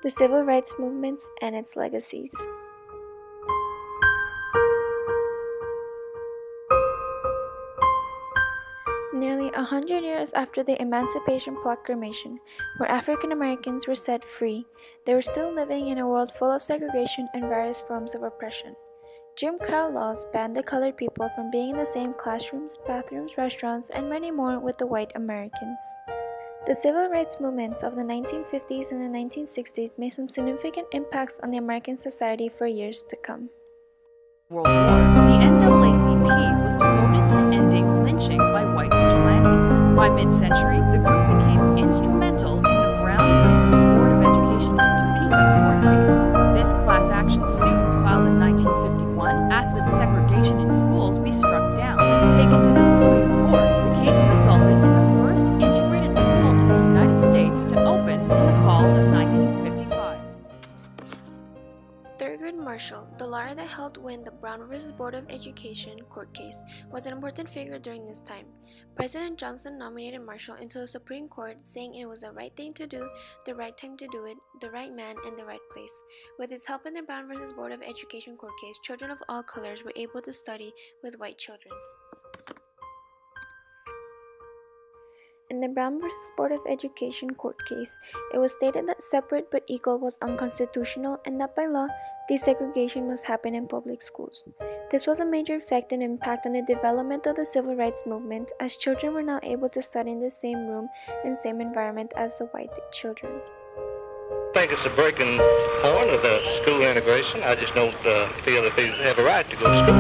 the civil rights movements, and its legacies. Nearly 100 years after the Emancipation Proclamation, where African Americans were set free, they were still living in a world full of segregation and various forms of oppression. Jim Crow laws banned the colored people from being in the same classrooms, bathrooms, restaurants, and many more with the white Americans. The civil rights movements of the 1950s and the 1960s made some significant impacts on the American society for years to come. World War, the NAACP was devoted to ending lynching by white vigilantes. By mid-century, the group became instrumental in the Brown versus the Board of Education of Topeka court case. This class action suit, filed in 1951, asked that segregation in schools be struck down. Taken to the Supreme Court, the case resulted in the first integrated school in the United States to open in the fall of 1955. Thurgood Marshall, the lawyer that helped win the Brown versus Board of Education court case, was an important figure during this time. President Johnson nominated Marshall into the Supreme Court, saying it was the right thing to do, the right time to do it, the right man, and the right place. With his help in the Brown versus Board of Education court case, children of all colors were able to study with white children. In the Brown versus Board of Education court case, it was stated that separate but equal was unconstitutional and that by law, desegregation must happen in public schools. This was a major effect and impact on the development of the civil rights movement, as children were now able to study in the same room and same environment as the white children. I think it's a breaking point of the school integration. I just don't feel that they have a right to go to school.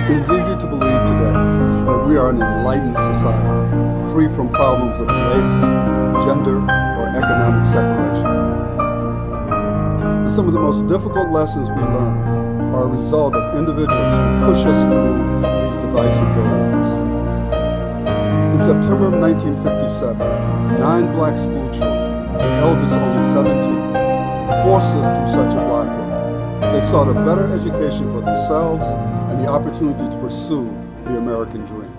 It is easy to believe today that we are an enlightened society, free from problems of race, gender, or economic separation. But some of the most difficult lessons we learn are a result of individuals who push us through these divisive barriers. In September of 1957, 9 black school children, the eldest only 17, forced us through such a blockade. They sought a better education for themselves and the opportunity to pursue the American dream.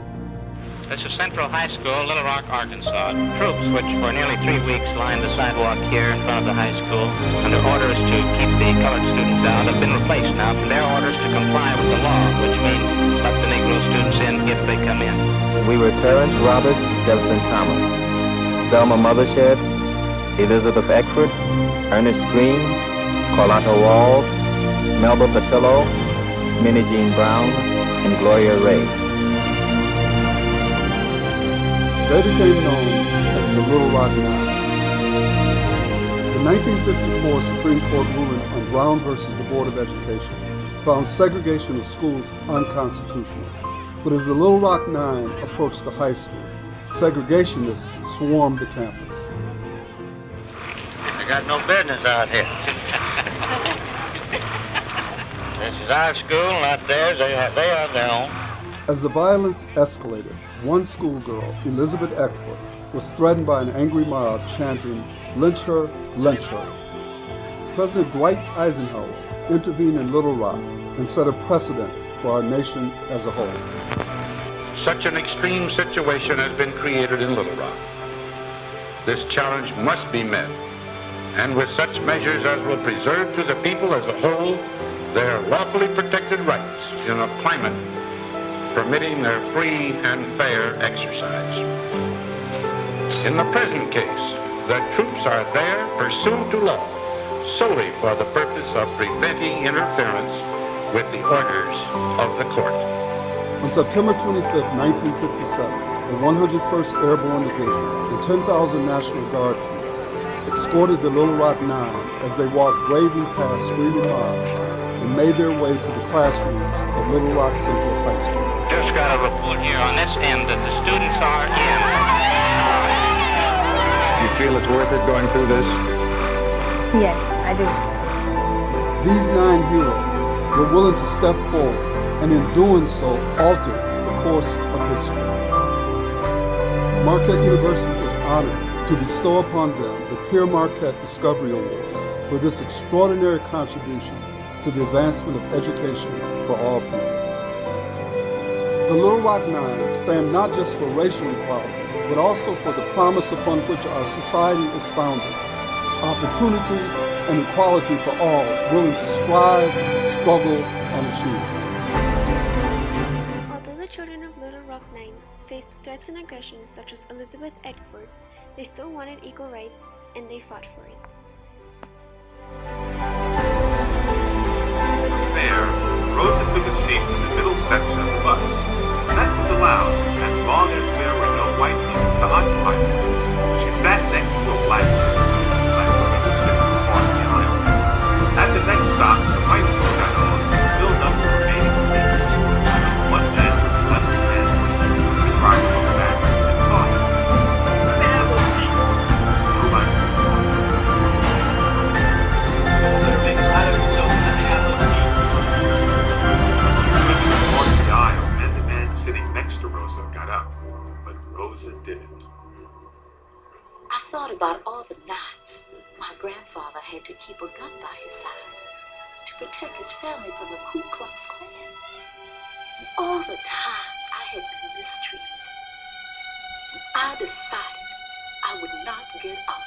This is Central High School, Little Rock, Arkansas. Troops which for nearly 3 weeks lined the sidewalk here in front of the high school under orders to keep the colored students out have been replaced now from their orders to comply with the law, which means let the Negro students in if they come in. We were Terrence Roberts, Jefferson Thomas, Selma Mothershed, Elizabeth Eckford, Ernest Green, Carlotta Walls, Melba Patillo, Minnie Jean Brown, and Gloria Ray. They became known as the Little Rock Nine. The 1954 Supreme Court ruling on Brown versus the Board of Education found segregation of schools unconstitutional. But as the Little Rock Nine approached the high school, segregationists swarmed the campus. They got no business out here. This is our school, not theirs. They are their own. As the violence escalated, one schoolgirl, Elizabeth Eckford, was threatened by an angry mob chanting, "Lynch her, lynch her." President Dwight Eisenhower intervened in Little Rock and set a precedent for our nation as a whole. Such an extreme situation has been created in Little Rock. This challenge must be met, and with such measures as will preserve to the people as a whole their lawfully protected rights in a climate permitting their free and fair exercise. In the present case, the troops are there pursuant to law solely for the purpose of preventing interference with the orders of the court. On September 25, 1957, the 101st Airborne Division and 10,000 National Guard troops escorted the Little Rock Nine as they walked bravely past screaming mobs and made their way to the classrooms of Little Rock Central High School. Just got a report here on this end that the students are in. You feel it's worth it going through this? Yes, I do. These 9 heroes were willing to step forward and in doing so alter the course of history. Marquette University is honored to bestow upon them the Pierre Marquette Discovery Award for this extraordinary contribution to the advancement of education for all people. The Little Rock Nine stand not just for racial equality, but also for the promise upon which our society is founded: opportunity and equality for all willing to strive, struggle, and achieve. Although the children of Little Rock 9 faced threats and aggressions such as Elizabeth Eckford, they still wanted equal rights, and they fought for it. There, Rosa took a seat in the middle section of the bus. That was allowed as long as there were no white people to occupy it. She sat next to a black woman who was sitting across the aisle. At the next stop, some white people got on and filled up the remaining seats. One man was left standing. He tried to look back and saw him. They have no seats. Nobody. They're making a lot of themselves and they have no seats. Two women across the aisle and the man sitting next to Rosa got up, but Rosa didn't. I thought about all the nights my grandfather had to keep a gun by his side to protect his family from the Ku Klux Klan. And all the times I had been mistreated. And I decided I would not get up.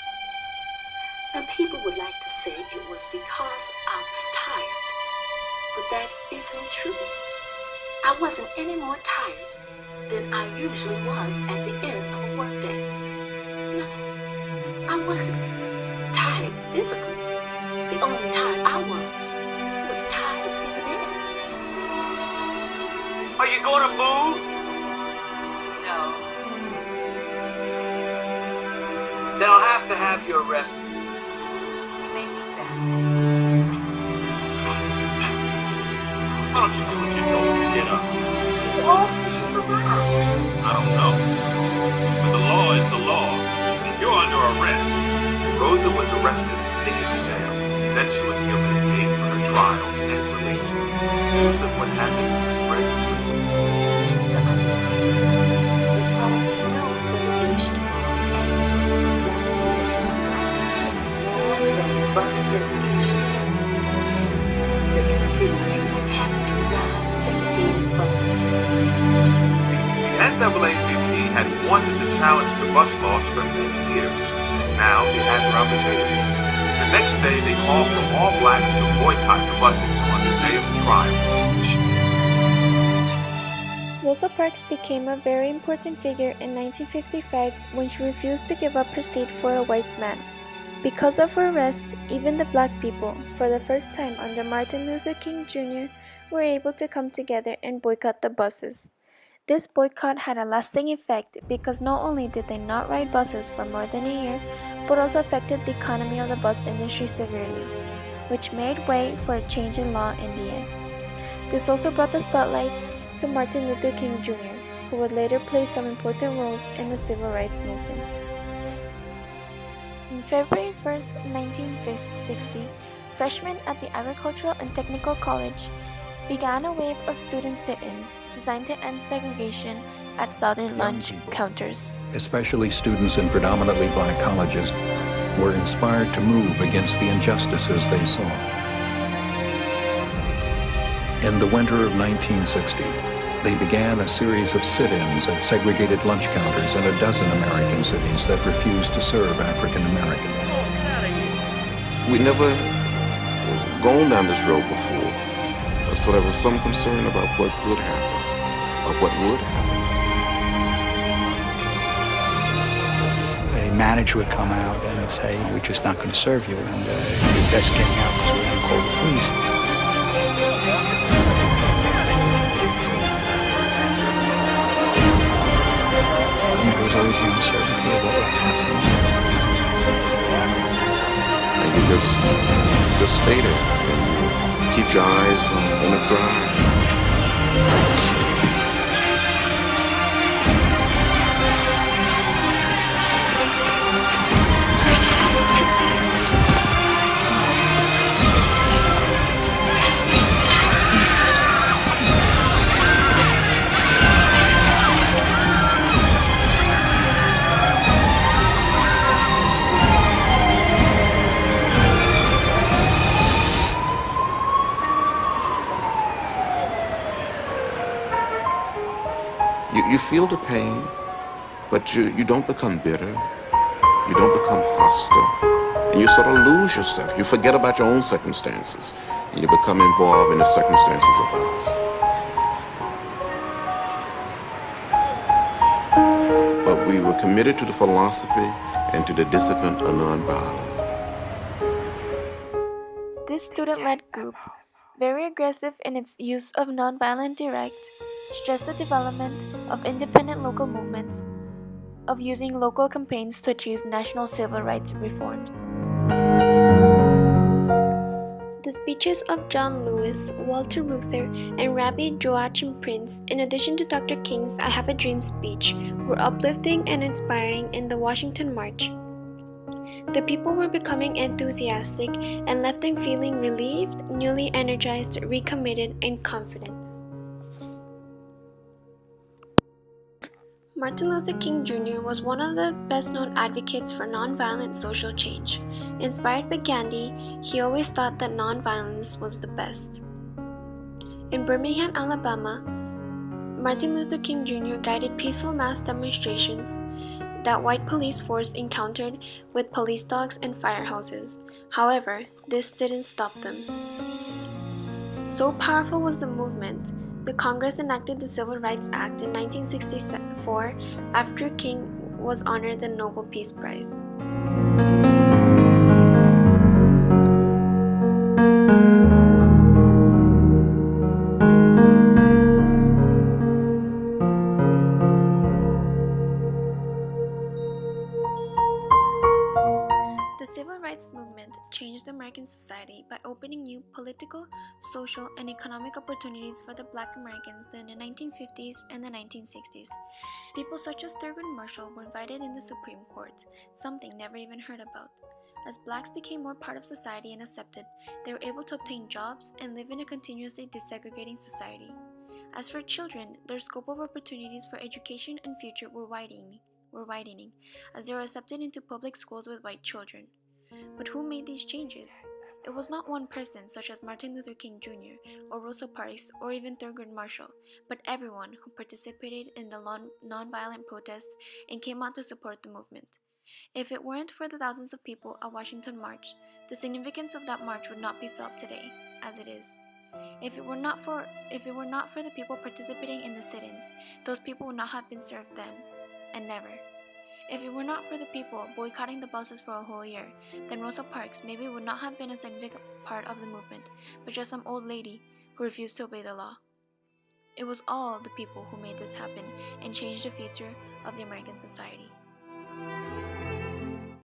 And people would like to say it was because I was tired. But that isn't true. I wasn't any more tired than I usually was at the end of a workday. No, I wasn't tired physically. The only tired I was tired of fitting in. Are you going to move? No. Then I'll have to have you arrested. You may do that. Why don't you do what you told me to get up? Oh, she's alive. I don't know. But the law is the law. And you're under arrest. Rosa was arrested and taken to jail. Then she was given a date for her trial and released. News of what happened spread quickly. To understand, you probably know segregation more than bus segregation. The activity of having to ride segregated buses. The NAACP had wanted to challenge the bus laws for many years. Now they had their opportunity. The next day they called for all blacks to boycott the buses on the day of the trial. Rosa Parks became a very important figure in 1955 when she refused to give up her seat for a white man. Because of her arrest, even the black people, for the first time under Martin Luther King Jr., were able to come together and boycott the buses. This boycott had a lasting effect because not only did they not ride buses for more than a year, but also affected the economy of the bus industry severely, which made way for a change in law in the end. This also brought the spotlight to Martin Luther King Jr., who would later play some important roles in the civil rights movement. On February 1st, 1960, freshmen at the Agricultural and Technical College began a wave of student sit-ins designed to end segregation at Southern lunch counters. Especially students in predominantly black colleges were inspired to move against the injustices they saw. In the winter of 1960, they began a series of sit-ins at segregated lunch counters in a dozen American cities that refused to serve African Americans. We never gone down this road before, so there was some concern about what could happen, or what would happen. A manager would come out and say, "We're just not going to serve you, and you're best getting out because we're going to call the police." There was always the uncertainty of what would happen. And you just stay there and keep your eyes on the prize. You feel the pain, But you don't become bitter. You don't become hostile. And you sort of lose yourself. You forget about your own circumstances. And you become involved in the circumstances of others. But we were committed to the philosophy and to the discipline of nonviolence. This student-led group, very aggressive in its use of nonviolent direct, stressed the development of independent local movements, of using local campaigns to achieve national civil rights reforms. The speeches of John Lewis, Walter Reuther, and Rabbi Joachim Prinz, in addition to Dr. King's I Have a Dream speech, were uplifting and inspiring in the Washington March. The people were becoming enthusiastic and left them feeling relieved, newly energized, recommitted, and confident. Martin Luther King Jr. was one of the best-known advocates for nonviolent social change. Inspired by Gandhi, he always thought that nonviolence was the best. In Birmingham, Alabama, Martin Luther King Jr. guided peaceful mass demonstrations that white police force encountered with police dogs and fire hoses. However, this didn't stop them. So powerful was the movement, the Congress enacted the Civil Rights Act in 1964 after King was honored the Nobel Peace Prize. The Civil Rights Movement changed American society by opening new political, social, and economic opportunities for the Black Americans in the 1950s and the 1960s. People such as Thurgood Marshall were invited in the Supreme Court, something never even heard about. As blacks became more part of society and accepted, they were able to obtain jobs and live in a continuously desegregating society. As for children, their scope of opportunities for education and future were widening, as they were accepted into public schools with white children. But who made these changes? It was not one person such as Martin Luther King Jr. or Rosa Parks or even Thurgood Marshall, but everyone who participated in the nonviolent protests and came out to support the movement. If it weren't for the thousands of people at Washington March, the significance of that march would not be felt today, as it is. If it were not for the people participating in the sit-ins, those people would not have been served then, and never. If it were not for the people boycotting the buses for a whole year, then Rosa Parks maybe would not have been a significant part of the movement, but just some old lady who refused to obey the law. It was all the people who made this happen and changed the future of the American society.